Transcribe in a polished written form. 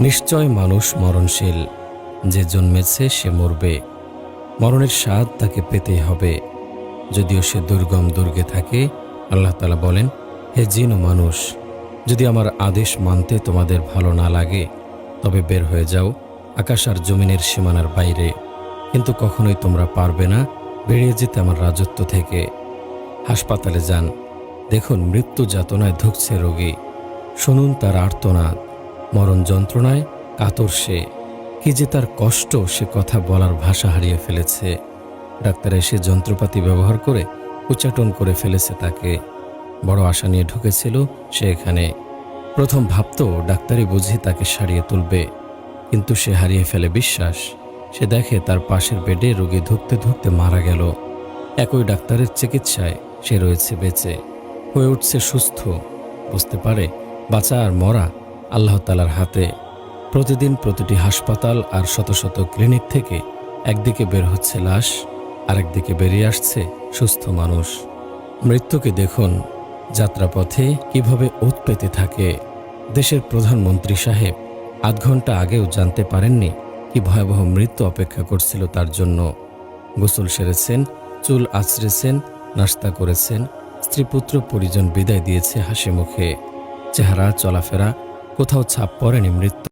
নিশ্চয় মানুষ মরণশীল, যে জন্মেছে সে মরবে, মরণের স্বাদ তাকে পেতেই হবে। যদিও সে দুর্গম দুর্গে থাকে, আল্লাহ তাআলা বলেন, হে জিন ও মানুষ, যদি আমার আদেশ মানতে তোমাদের ভালো না লাগে তবে বের হয়ে যাও আকাশ আর জমিনের সীমানার বাইরে, কিন্তু কখনোই তোমরা পারবে না বেরিয়ে যেতে আমার রাজত্ব থেকে। হাসপাতালে যান, দেখুন মৃত্যু যাতনায় ধুঁকছে রোগী, শুনুন তার আর্তনাদ, মরণ যন্ত্রণায় কাতর সে। কি যে তার কষ্ট, সে কথা বলার ভাষা হারিয়ে ফেলেছে। ডাক্তার এসে যন্ত্রপাতি ব্যবহার করে উচ্চাটন করে ফেলেছে তাকে। বড় আশা নিয়ে ঢুকেছিল সে এখানে। প্রথম ভাবত ডাক্তারই বুঝি তাকে সারিয়ে তুলবে, কিন্তু সে হারিয়ে ফেলে বিশ্বাস। সে দেখে তার পাশের বেডে রোগী ধুঁকতে ধুঁকতে মারা গেল। একই ডাক্তারের চিকিৎসায় সে রয়েছে বেঁচে, হয়ে উঠছে সুস্থ। বুঝতে পারে বাঁচা আর মরা আল্লাহ তাআলার হাতে। প্রতিদিন প্রতিটি হাসপাতাল আর শত শত ক্লিনিক থেকে একদিকে বের হচ্ছে লাশ, আরেকদিকে বেরিয়ে আসছে সুস্থ মানুষ। মৃত্যুকে দেখুন যাত্রাপথে কিভাবে ওত পেতে থাকে। দেশের প্রধানমন্ত্রী সাহেব আধ ঘন্টা আগেও জানতে পারেননি কি ভয়াবহ মৃত্যু অপেক্ষা করছিল তার জন্য। গোসল সেরেছেন, চুল আঁচড়েছেন, নাস্তা করেছেন, স্ত্রীপুত্র পরিজন বিদায় দিয়েছে হাসি মুখে। চেহারা, চলাফেরা, কোথাও ছাপ পড়েনি মৃত্যু।